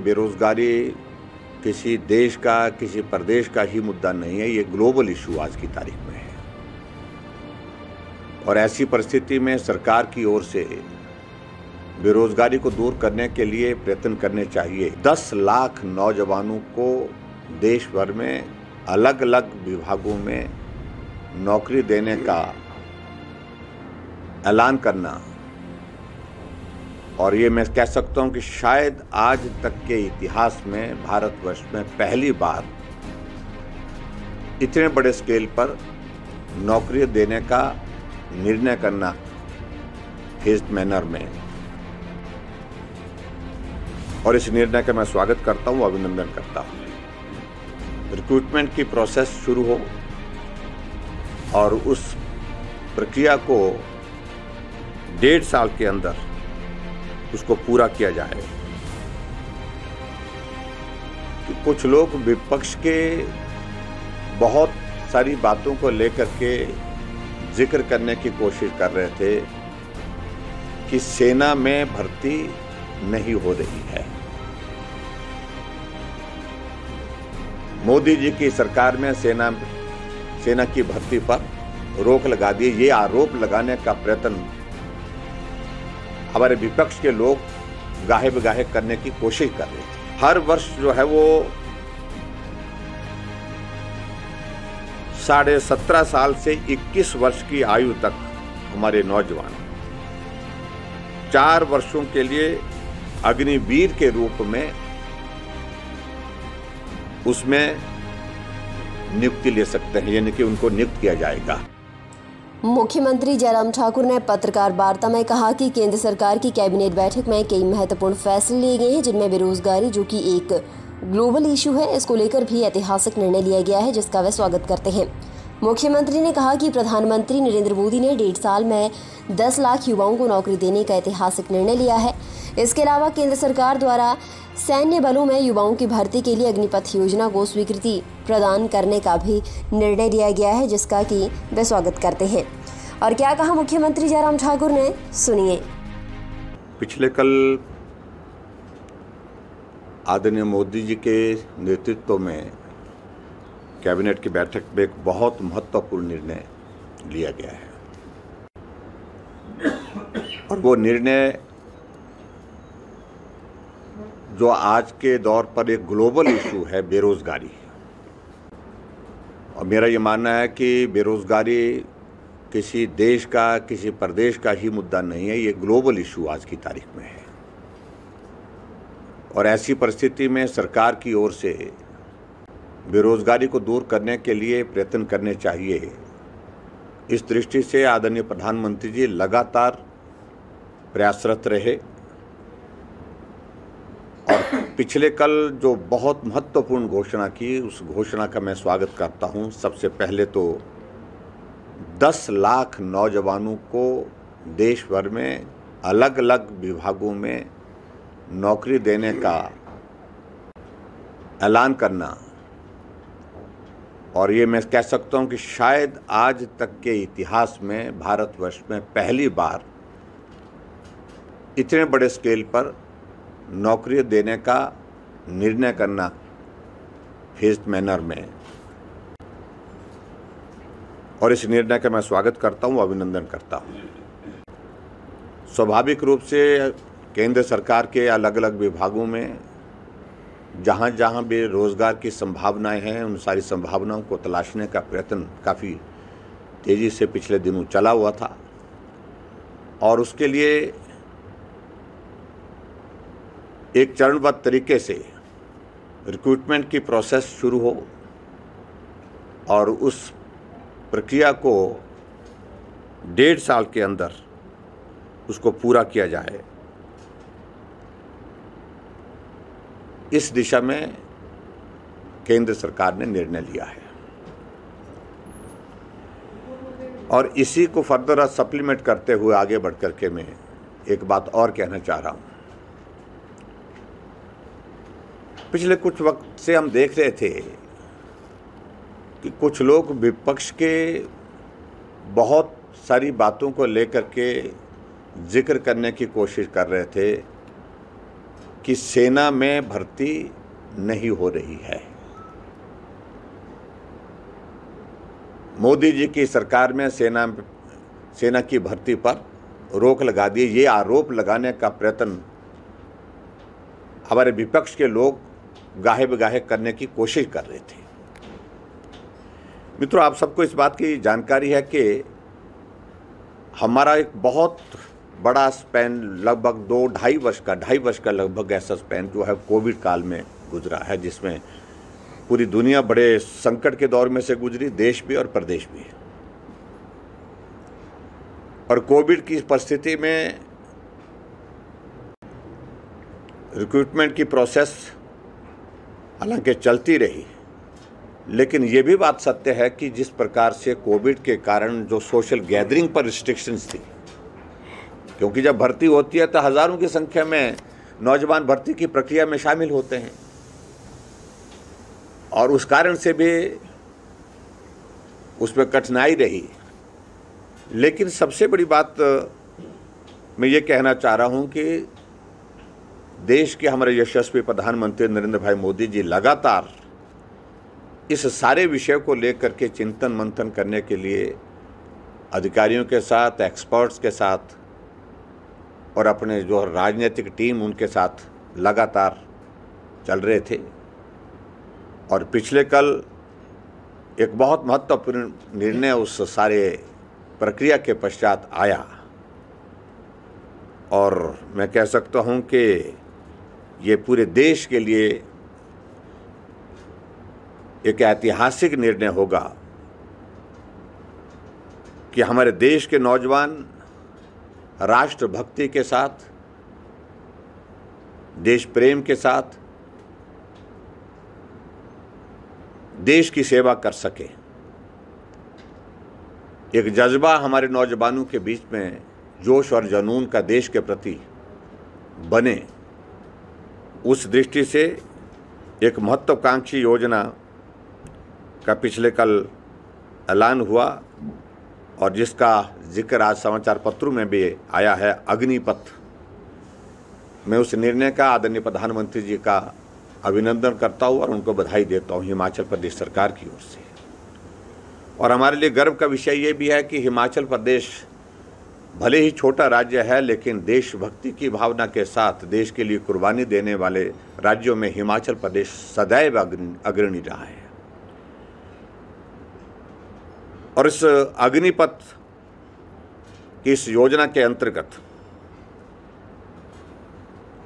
बेरोजगारी किसी देश का, किसी प्रदेश का ही मुद्दा नहीं है, ये ग्लोबल इशू आज की तारीख में है। और ऐसी परिस्थिति में सरकार की ओर से बेरोजगारी को दूर करने के लिए प्रयत्न करने चाहिए। 10 लाख नौजवानों को देश भर में अलग अलग विभागों में नौकरी देने का ऐलान करना, और ये मैं कह सकता हूं कि शायद आज तक के इतिहास में भारतवर्ष में पहली बार इतने बड़े स्केल पर नौकरी देने का निर्णय करना फेज्ड मैनर में, और इस निर्णय का मैं स्वागत करता हूं, अभिनंदन करता हूं। रिक्रूटमेंट की प्रोसेस शुरू हो और उस प्रक्रिया को 1.5 साल के अंदर उसको पूरा किया जाए। कि कुछ लोग विपक्ष के बहुत सारी बातों को लेकर के जिक्र करने की कोशिश कर रहे थे कि सेना में भर्ती नहीं हो रही है। मोदी जी की सरकार में सेना की भर्ती पर रोक लगा दी। ये आरोप लगाने का प्रयत्न हमारे विपक्ष के लोग गाहे बगाहे करने की कोशिश कर रहे थे। हर वर्ष जो है वो 17.5 साल से 21 वर्ष की आयु तक हमारे नौजवान 4 वर्षों के लिए अग्निवीर के रूप में उसमें नियुक्ति ले सकते हैं, यानी कि उनको नियुक्त किया जाएगा। मुख्यमंत्री जयराम ठाकुर ने पत्रकार वार्ता में कहा कि केंद्र सरकार की कैबिनेट बैठक में कई महत्वपूर्ण फैसले लिए गए हैं, जिनमें बेरोजगारी, जो कि एक ग्लोबल इशू है, इसको लेकर भी ऐतिहासिक निर्णय लिया गया है, जिसका वे स्वागत करते हैं। मुख्यमंत्री ने कहा कि प्रधानमंत्री नरेंद्र मोदी ने 1.5 साल में 10 लाख युवाओं को नौकरी देने का ऐतिहासिक निर्णय लिया है। इसके अलावा केंद्र सरकार द्वारा सैन्य बलों में युवाओं की भर्ती के लिए अग्निपथ योजना को स्वीकृति प्रदान करने का भी निर्णय लिया गया है, जिसका कि वे स्वागत करते हैं। और क्या कहा मुख्यमंत्री जयराम ठाकुर ने, सुनिए। पिछले कल आदरणीय मोदी जी के नेतृत्व में कैबिनेट की बैठक में एक बहुत महत्वपूर्ण निर्णय लिया गया है, और वो निर्णय जो आज के दौर पर एक ग्लोबल इशू है, बेरोजगारी। और मेरा ये मानना है कि बेरोजगारी किसी देश का, किसी प्रदेश का ही मुद्दा नहीं है, ये ग्लोबल इशू आज की तारीख में है। और ऐसी परिस्थिति में सरकार की ओर से बेरोजगारी को दूर करने के लिए प्रयत्न करने चाहिए। इस दृष्टि से आदरणीय प्रधानमंत्री जी लगातार प्रयासरत रहे, और पिछले कल जो बहुत महत्वपूर्ण घोषणा की, उस घोषणा का मैं स्वागत करता हूं। सबसे पहले तो 10 लाख नौजवानों को देश भर में अलग अलग विभागों में नौकरी देने का ऐलान करना, और ये मैं कह सकता हूं कि शायद आज तक के इतिहास में भारतवर्ष में पहली बार इतने बड़े स्केल पर नौकरी देने का निर्णय करना फेज्ड मैनर में, और इस निर्णय का मैं स्वागत करता हूं, अभिनंदन करता हूं। स्वाभाविक रूप से केंद्र सरकार के अलग अलग विभागों में जहां जहां भी रोजगार की संभावनाएं हैं, उन सारी संभावनाओं को तलाशने का प्रयत्न काफ़ी तेज़ी से पिछले दिनों चला हुआ था, और उसके लिए एक चरणबद्ध तरीके से रिक्रूटमेंट की प्रोसेस शुरू हो और उस प्रक्रिया को 1.5 साल के अंदर उसको पूरा किया जाए। इस दिशा में केंद्र सरकार ने निर्णय लिया है, और इसी को फर्दर सप्लीमेंट करते हुए आगे बढ़कर के मैं एक बात और कहना चाह रहा हूँ। पिछले कुछ वक्त से हम देख रहे थे कि कुछ लोग विपक्ष के बहुत सारी बातों को लेकर के जिक्र करने की कोशिश कर रहे थे कि सेना में भर्ती नहीं हो रही है। मोदी जी की सरकार में सेना की भर्ती पर रोक लगा दी। ये आरोप लगाने का प्रयत्न हमारे विपक्ष के लोग गाहे बगाहे करने की कोशिश कर रहे थे। मित्रों, आप सबको इस बात की जानकारी है कि हमारा एक बहुत बड़ा स्पैन लगभग 2-2.5 वर्ष का लगभग ऐसा स्पैन जो है कोविड काल में गुजरा है, जिसमें पूरी दुनिया बड़े संकट के दौर में से गुजरी, देश भी और प्रदेश भी। और कोविड की परिस्थिति में रिक्रूटमेंट की प्रोसेस हालांकि चलती रही, लेकिन ये भी बात सत्य है कि जिस प्रकार से कोविड के कारण जो सोशल गैदरिंग पर रिस्ट्रिक्शंस थी, क्योंकि जब भर्ती होती है तो हज़ारों की संख्या में नौजवान भर्ती की प्रक्रिया में शामिल होते हैं, और उस कारण से भी उसमें कठिनाई रही। लेकिन सबसे बड़ी बात मैं ये कहना चाह रहा हूँ कि देश के हमारे यशस्वी प्रधानमंत्री नरेंद्र भाई मोदी जी लगातार इस सारे विषय को लेकर के चिंतन मंथन करने के लिए अधिकारियों के साथ, एक्सपर्ट्स के साथ और अपने जो राजनीतिक टीम उनके साथ लगातार चल रहे थे। और पिछले कल एक बहुत महत्वपूर्ण निर्णय उस सारे प्रक्रिया के पश्चात आया, और मैं कह सकता हूं कि ये पूरे देश के लिए एक ऐतिहासिक निर्णय होगा कि हमारे देश के नौजवान राष्ट्रभक्ति के साथ, देश प्रेम के साथ देश की सेवा कर सके। एक जज्बा हमारे नौजवानों के बीच में जोश और जुनून का देश के प्रति बने, उस दृष्टि से एक महत्वाकांक्षी योजना का पिछले कल ऐलान हुआ, और जिसका जिक्र आज समाचार पत्रों में भी आया है, अग्निपथ। मैं उस निर्णय का आदरणीय प्रधानमंत्री जी का अभिनंदन करता हूँ और उनको बधाई देता हूँ हिमाचल प्रदेश सरकार की ओर से। और हमारे लिए गर्व का विषय ये भी है कि हिमाचल प्रदेश भले ही छोटा राज्य है, लेकिन देशभक्ति की भावना के साथ देश के लिए कुर्बानी देने वाले राज्यों में हिमाचल प्रदेश सदैव अग्रणी रहा है। और इस अग्निपथ की इस योजना के अंतर्गत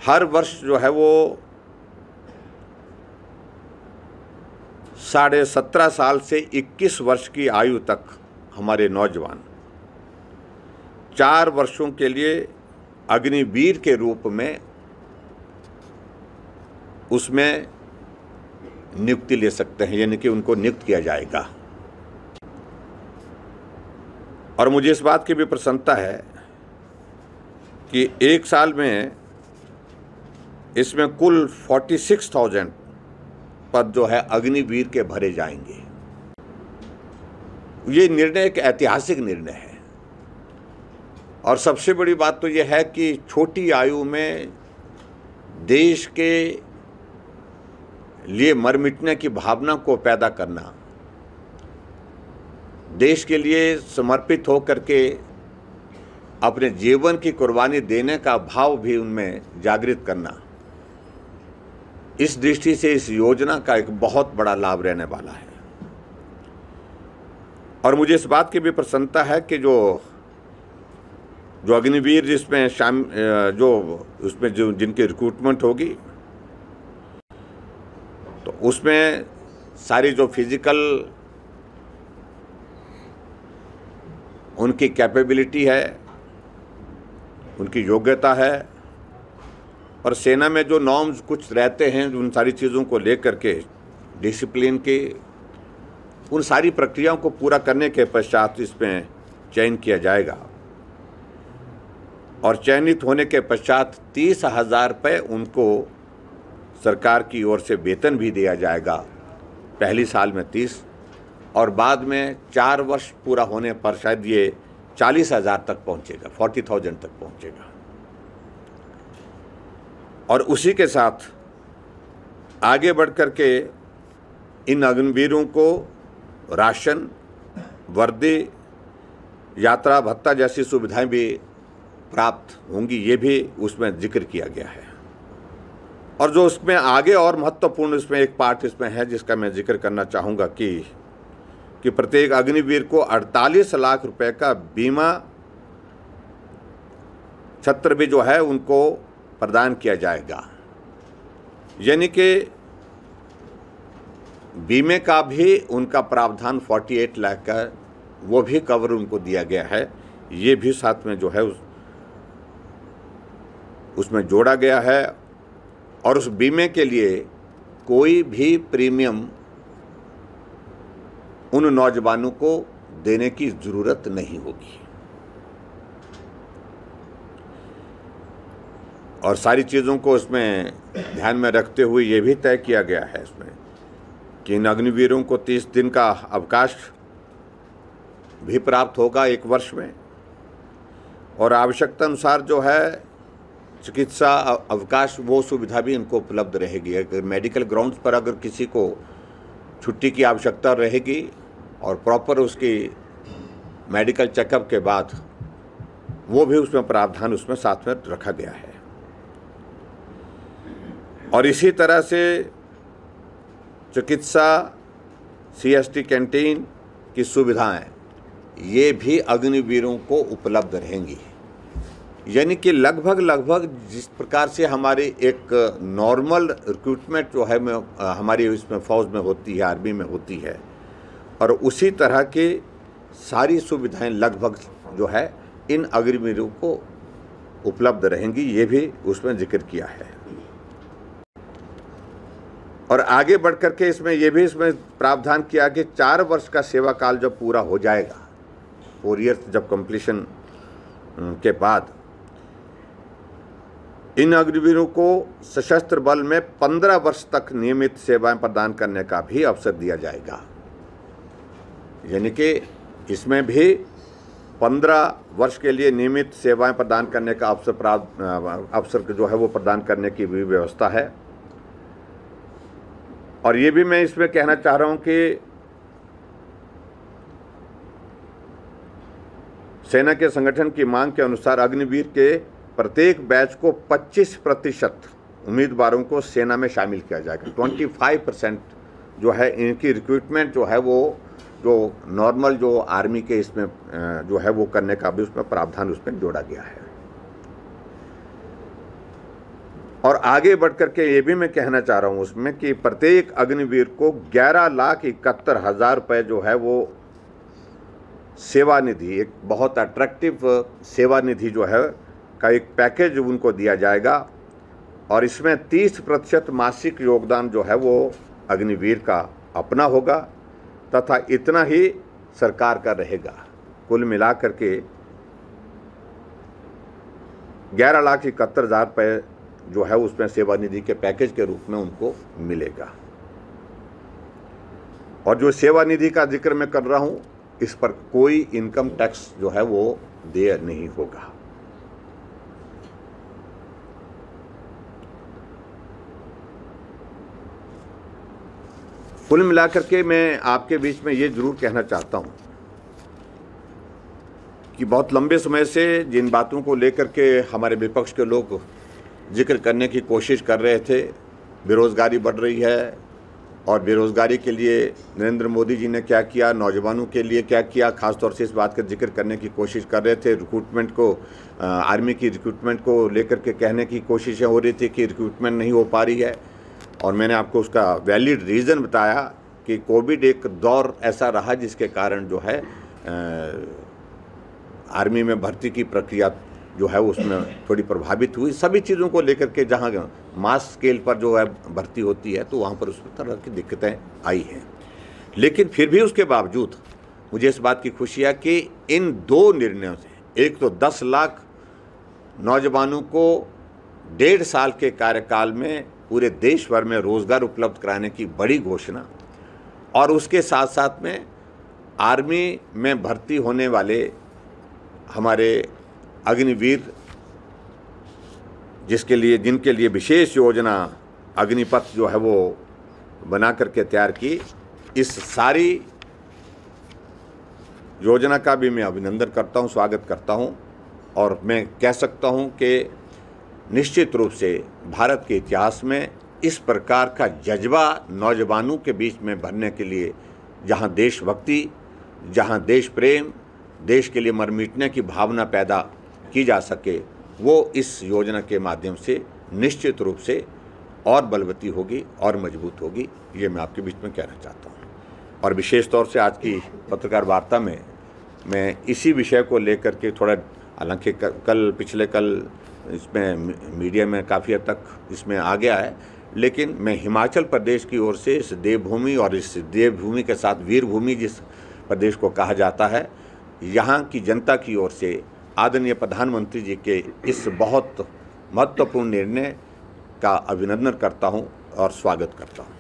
हर वर्ष जो है वो 17.5 साल से 21 वर्ष की आयु तक हमारे नौजवान 4 वर्षों के लिए अग्निवीर के रूप में उसमें नियुक्ति ले सकते हैं, यानी कि उनको नियुक्त किया जाएगा। और मुझे इस बात की भी प्रसन्नता है कि एक साल में इसमें कुल 46,000 पद जो है अग्निवीर के भरे जाएंगे। ये निर्णय एक ऐतिहासिक निर्णय है, और सबसे बड़ी बात तो यह है कि छोटी आयु में देश के लिए मर मिटने की भावना को पैदा करना, देश के लिए समर्पित होकर के अपने जीवन की कुर्बानी देने का भाव भी उनमें जागृत करना, इस दृष्टि से इस योजना का एक बहुत बड़ा लाभ रहने वाला है। और मुझे इस बात की भी प्रसन्नता है कि जो अग्निवीर जिसमें जिनकी रिक्रूटमेंट होगी, तो उसमें सारी जो फिजिकल उनकी कैपेबिलिटी है, उनकी योग्यता है, और सेना में जो नॉर्म्स कुछ रहते हैं उन सारी चीज़ों को लेकर के डिसिप्लिन के उन सारी प्रक्रियाओं को पूरा करने के पश्चात इसमें चयन किया जाएगा। और चयनित होने के पश्चात 30,000 रुपये उनको सरकार की ओर से वेतन भी दिया जाएगा, पहली साल में 30, और बाद में 4 वर्ष पूरा होने पर शायद ये 40,000 तक पहुंचेगा, 40,000 तक पहुंचेगा। और उसी के साथ आगे बढ़ कर के इन अग्निवीरों को राशन, वर्दी, यात्रा भत्ता जैसी सुविधाएं भी प्राप्त होंगी, ये भी उसमें जिक्र किया गया है। और जो उसमें आगे और महत्वपूर्ण इसमें एक पार्ट इसमें है जिसका मैं जिक्र करना चाहूँगा कि प्रत्येक अग्निवीर को 48 लाख रुपए का बीमा छत्र भी जो है उनको प्रदान किया जाएगा। यानी कि बीमे का भी उनका प्रावधान 48 लाख का वो भी कवर उनको दिया गया है। ये भी साथ में जो है उसमें जोड़ा गया है। और उस बीमे के लिए कोई भी प्रीमियम उन नौजवानों को देने की ज़रूरत नहीं होगी। और सारी चीज़ों को इसमें ध्यान में रखते हुए ये भी तय किया गया है इसमें कि इन अग्निवीरों को 30 दिन का अवकाश भी प्राप्त होगा 1 वर्ष में। और आवश्यकता अनुसार जो है चिकित्सा अवकाश वो सुविधा भी इनको उपलब्ध रहेगी। अगर मेडिकल ग्राउंड्स पर अगर किसी को छुट्टी की आवश्यकता रहेगी और प्रॉपर उसकी मेडिकल चेकअप के बाद वो भी उसमें प्रावधान उसमें साथ में रखा गया है। और इसी तरह से चिकित्सा, CST कैंटीन की सुविधाएं ये भी अग्निवीरों को उपलब्ध रहेंगी। यानी कि लगभग जिस प्रकार से हमारी एक नॉर्मल रिक्रूटमेंट जो है हमारी इसमें फ़ौज में होती है, आर्मी में होती है, और उसी तरह की सारी सुविधाएं लगभग जो है इन अग्निवीरों को उपलब्ध रहेंगी। ये भी उसमें जिक्र किया है। और आगे बढ़ कर के इसमें ये भी इसमें प्रावधान किया कि 4 वर्ष का सेवा काल जब पूरा हो जाएगा, 4 ईयर्स जब कंप्लीशन के बाद इन अग्निवीरों को सशस्त्र बल में 15 वर्ष तक नियमित सेवाएं प्रदान करने का भी अवसर दिया जाएगा। यानी कि इसमें भी 15 वर्ष के लिए नियमित सेवाएं प्रदान करने का अवसर जो है वो प्रदान करने की भी व्यवस्था है। और ये भी मैं इसमें कहना चाह रहा हूं कि सेना के संगठन की मांग के अनुसार अग्निवीर के प्रत्येक बैच को 25% उम्मीदवारों को सेना में शामिल किया जाएगा। 25% जो है इनकी रिक्रूटमेंट जो है वो जो नॉर्मल जो आर्मी के इसमें जो है वो करने का भी उसमें प्रावधान उसमें जोड़ा गया है। और आगे बढ़ करके ये भी मैं कहना चाह रहा हूँ उसमें कि प्रत्येक अग्निवीर को 11,71,000 रुपये जो है वो सेवा निधि, एक बहुत अट्रैक्टिव सेवा निधि जो है का एक पैकेज उनको दिया जाएगा। और इसमें 30% मासिक योगदान जो है वो अग्निवीर का अपना होगा तथा इतना ही सरकार का रहेगा। कुल मिलाकर के 11,71,000 रुपये जो है उसमें सेवा निधि के पैकेज के रूप में उनको मिलेगा। और जो सेवा निधि का जिक्र मैं कर रहा हूं, इस पर कोई इनकम टैक्स जो है वो देय नहीं होगा। कुल मिलाकर के मैं आपके बीच में ये जरूर कहना चाहता हूं कि बहुत लंबे समय से जिन बातों को लेकर के हमारे विपक्ष के लोग जिक्र करने की कोशिश कर रहे थे, बेरोज़गारी बढ़ रही है और बेरोज़गारी के लिए नरेंद्र मोदी जी ने क्या किया, नौजवानों के लिए क्या किया, ख़ासतौर से इस बात का जिक्र करने की कोशिश कर रहे थे। रिक्रूटमेंट को, आर्मी की रिक्रूटमेंट को लेकर के कहने की कोशिशें हो रही थी कि रिक्रूटमेंट नहीं हो पा रही है। और मैंने आपको उसका वैलिड रीज़न बताया कि कोविड एक दौर ऐसा रहा जिसके कारण जो है आर्मी में भर्ती की प्रक्रिया जो है उसमें थोड़ी प्रभावित हुई। सभी चीज़ों को लेकर के जहाँ मास स्केल पर जो है भर्ती होती है तो वहाँ पर उस तरह की दिक्कतें आई हैं। लेकिन फिर भी उसके बावजूद मुझे इस बात की खुशी है कि इन 2 निर्णयों से, एक तो 10 लाख नौजवानों को 1.5 साल के कार्यकाल में पूरे देश भर में रोज़गार उपलब्ध कराने की बड़ी घोषणा, और उसके साथ साथ में आर्मी में भर्ती होने वाले हमारे अग्निवीर जिनके लिए विशेष योजना अग्निपथ जो है वो बना करके तैयार की, इस सारी योजना का भी मैं अभिनंदन करता हूं, स्वागत करता हूं। और मैं कह सकता हूं कि निश्चित रूप से भारत के इतिहास में इस प्रकार का जज्बा नौजवानों के बीच में भरने के लिए, जहां देशभक्ति, जहां देश प्रेम, देश के लिए मर मिटने की भावना पैदा की जा सके, वो इस योजना के माध्यम से निश्चित रूप से और बलवती होगी और मजबूत होगी। ये मैं आपके बीच में कहना चाहता हूँ। और विशेष तौर से आज की पत्रकार वार्ता में मैं इसी विषय को लेकर के थोड़ा, हालांकि पिछले कल इसमें मीडिया में काफ़ी हद तक इसमें आ गया है, लेकिन मैं हिमाचल प्रदेश की ओर से इस देवभूमि और इस देवभूमि के साथ वीरभूमि जिस प्रदेश को कहा जाता है, यहाँ की जनता की ओर से आदरणीय प्रधानमंत्री जी के इस बहुत महत्वपूर्ण निर्णय का अभिनंदन करता हूँ और स्वागत करता हूँ।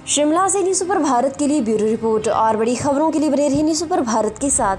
शिमला से न्यूज़ सुपर भारत के लिए ब्यूरो रिपोर्ट। और बड़ी खबरों के लिए बने रहिए न्यूज़ सुपर भारत के साथ।